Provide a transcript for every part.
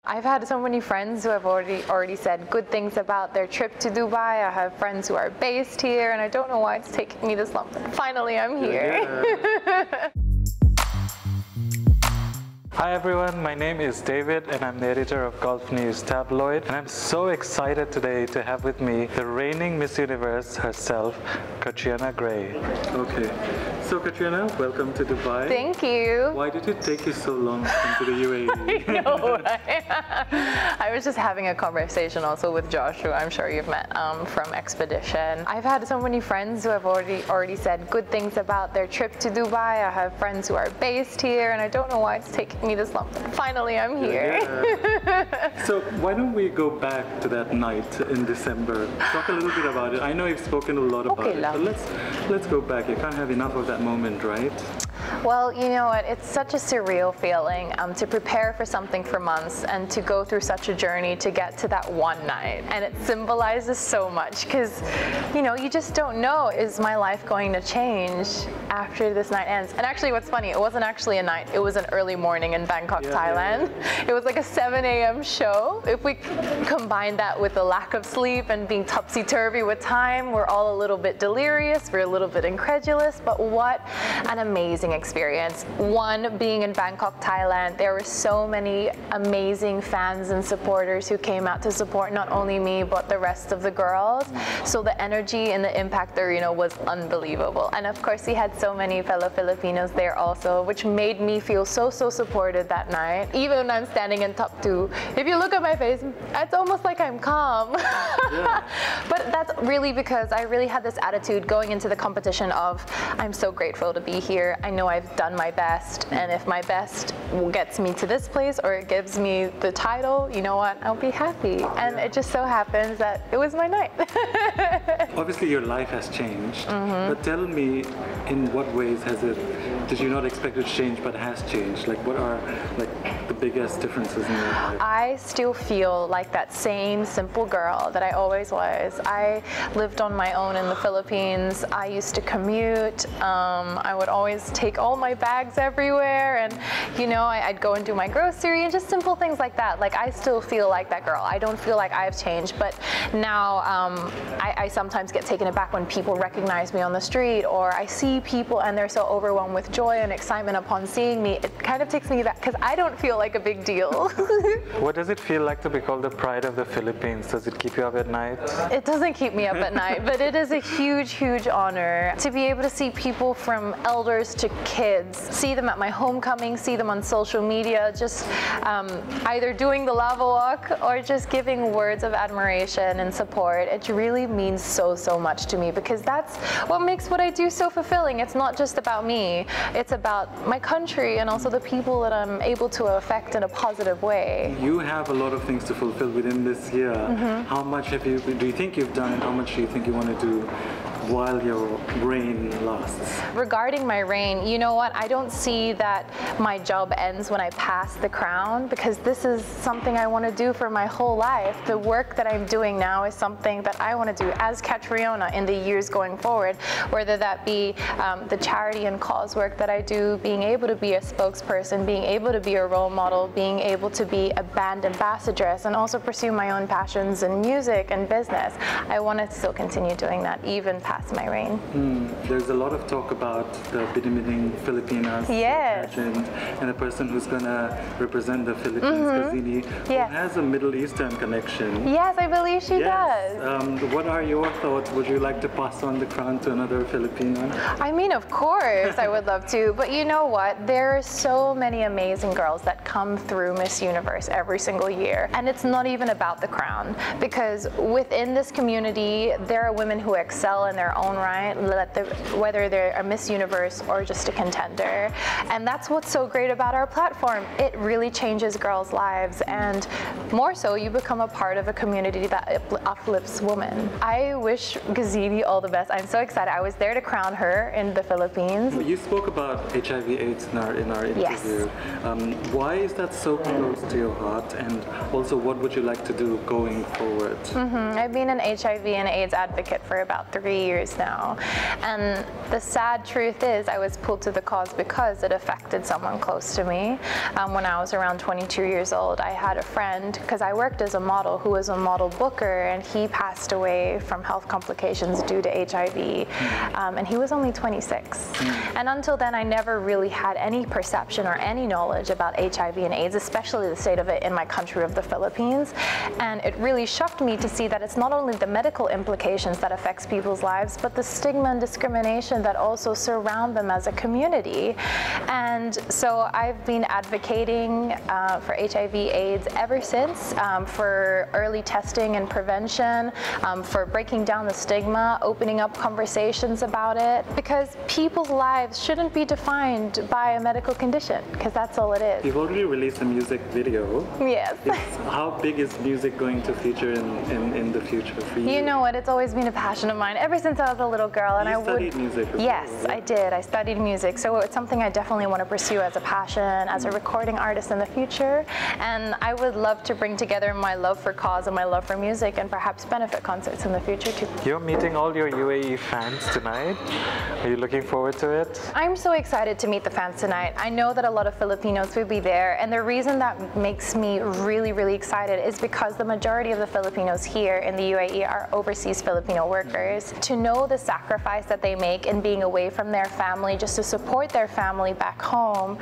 I've had so many friends who have already said good things about their trip to Dubai. I have friends who are based here, and I don't know why it's taking me this long, but finally I'm here. Yeah. Hi everyone, my name is David and I'm the editor of Golf News Tabloid, and I'm so excited today to have with me the reigning Miss Universe herself, Catriona Gray. Okay, so Catriona, welcome to Dubai. Thank you. Why did it take you so long to come to the UAE? I know, right? I was just having a conversation also with Josh, who I'm sure you've met from Expedition. I've had so many friends who have already said good things about their trip to Dubai. I have friends who are based here, and I don't know why it's taking me this long, but finally I'm here. Yeah. So why don't we go back to that night in December? Talk a little bit about it. I know you've spoken a lot about it, but let's go back. You can't have enough of that moment, right? Well, you know what, it's such a surreal feeling to prepare for something for months and to go through such a journey to get to that one night. And it symbolizes so much because, you know, you just don't know, is my life going to change after this night ends? And actually what's funny, it wasn't actually a night, it was an early morning in Bangkok, Thailand. It was like a 7 a.m. show. If we combine that with the lack of sleep and being topsy-turvy with time, we're all a little bit delirious, we're a little bit incredulous, but what an amazing experience. One, being in Bangkok, Thailand, there were so many amazing fans and supporters who came out to support not only me, but the rest of the girls. So the energy and the impact there, you know, was unbelievable. And of course, we had so many fellow Filipinos there also, which made me feel so supported that night. Even when I'm standing in top two, if you look at my face, it's almost like I'm calm. Yeah. But that's really because I really had this attitude going into the competition of, I'm so grateful to be here. I know I've done my best, and if my best gets me to this place or it gives me the title, you know what, I'll be happy. And it just so happens that it was my night. Obviously your life has changed, but tell me, in what ways did you not expect it to change but has changed? Like, what are the biggest differences in your life? I still feel like that same simple girl that I always was. I lived on my own in the Philippines. I used to commute. I would always take all my bags everywhere, and you know, I'd go and do my grocery and just simple things like that. Like, I still feel like that girl. I don't feel like I've changed, but now I sometimes get taken aback when people recognize me on the street, or I see people and they're so overwhelmed with joy and excitement upon seeing me. It kind of takes me back because I don't feel like a big deal. What does it feel like to be called the pride of the Philippines? Does it keep you up at night? It doesn't keep me up at night, but it is a huge honor to be able to see people from elders to kids, see them at my homecoming, see them on social media, just either doing the lava walk or just giving words of admiration and support. It really means so much to me, because that's what makes what I do so fulfilling. It's not just about me, it's about my country and also the people that I'm able to affect in a positive way. You have a lot of things to fulfill within this year. How much do you think you've done, and how much do you think you want to do while your reign lasts? Regarding my reign, you know what, I don't see that my job ends when I pass the crown, because this is something I want to do for my whole life. The work that I'm doing now is something that I want to do as Catriona in the years going forward, whether that be the charity and cause work that I do, being able to be a spokesperson, being able to be a role model, being able to be a band ambassadress, and also pursue my own passions in music and business. I want to still continue doing that even past my reign. There's a lot of talk about the Binibining Filipinas pageant, and a person who's going to represent the Philippines, Kazini, who has a Middle Eastern connection. Yes, I believe she does. What are your thoughts? Would you like to pass on the crown to another Filipino? I mean, of course, I would love to, but you know what? There are so many amazing girls that come through Miss Universe every single year, and it's not even about the crown, because within this community, there are women who excel in their own right, whether they're a Miss Universe or just a contender. And that's what's so great about our platform. It really changes girls' lives, and more so, you become a part of a community that uplifts women. I wish Gazini all the best. I'm so excited. I was there to crown her in the Philippines. You spoke about HIV/AIDS in our interview. Yes. Why is that so close to your heart, and also what would you like to do going forward? I've been an HIV and AIDS advocate for about 3 years years now. And the sad truth is I was pulled to the cause because it affected someone close to me. When I was around 22 years old, I had a friend, because I worked as a model, who was a model booker, and he passed away from health complications due to HIV. And he was only 26. And until then, I never really had any perception or any knowledge about HIV and AIDS, especially the state of it in my country of the Philippines. And it really shocked me to see that it's not only the medical implications that affects people's lives, but the stigma and discrimination that also surround them as a community. And so I've been advocating for HIV/AIDS ever since, for early testing and prevention, for breaking down the stigma, opening up conversations about it, because people's lives shouldn't be defined by a medical condition, because that's all it is. You've already released a music video. Yes. How big is music going to feature in the future for you? You know what, it's always been a passion of mine ever since I was a little girl. And you studied music as Yes, well, right? I did. I studied music, so it's something I definitely want to pursue as a passion, as a recording artist in the future. And I would love to bring together my love for cause and my love for music, and perhaps benefit concerts in the future too. You're meeting all your UAE fans tonight. Are you looking forward to it? I'm so excited to meet the fans tonight. I know that a lot of Filipinos will be there, and the reason that makes me really, really excited is because the majority of the Filipinos here in the UAE are overseas Filipino workers. To know the sacrifice that they make in being away from their family just to support their family back home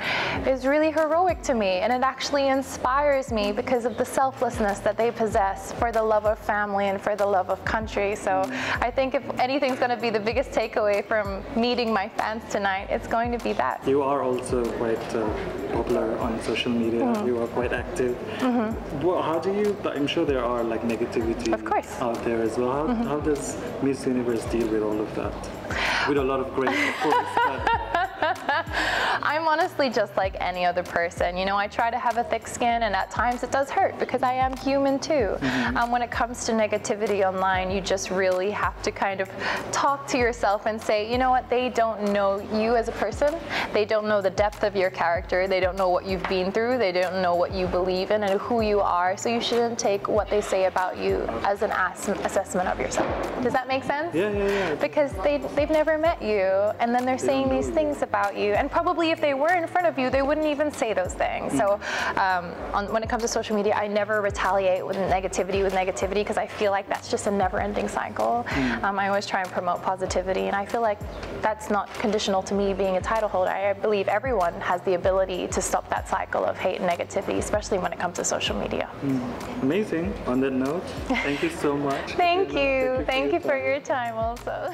is really heroic to me, and it actually inspires me because of the selflessness that they possess for the love of family and for the love of country. So I think if anything's going to be the biggest takeaway from meeting my fans tonight, it's going to be that. You are also quite popular on social media. You are quite active. Well, how do you, I'm sure there are like negativity Of course. out there as well. How does Miss Universe deal with all of that? With a lot of grace, of course. I'm honestly just like any other person. You know, I try to have a thick skin, and at times it does hurt because I am human too. When it comes to negativity online, you just really have to kind of talk to yourself and say, you know what, they don't know you as a person. They don't know the depth of your character. They don't know what you've been through. They don't know what you believe in and who you are. So you shouldn't take what they say about you as an assessment of yourself. Does that make sense? Yeah. Because they've never met you, and then they're saying these things about you, and probably if they were in front of you, they wouldn't even say those things. So when it comes to social media, I never retaliate with negativity because I feel like that's just a never-ending cycle. I always try and promote positivity, and I feel like that's not conditional to me being a title holder. I believe everyone has the ability to stop that cycle of hate and negativity, especially when it comes to social media. Amazing. On that note, thank you so much. Thank you for your time also.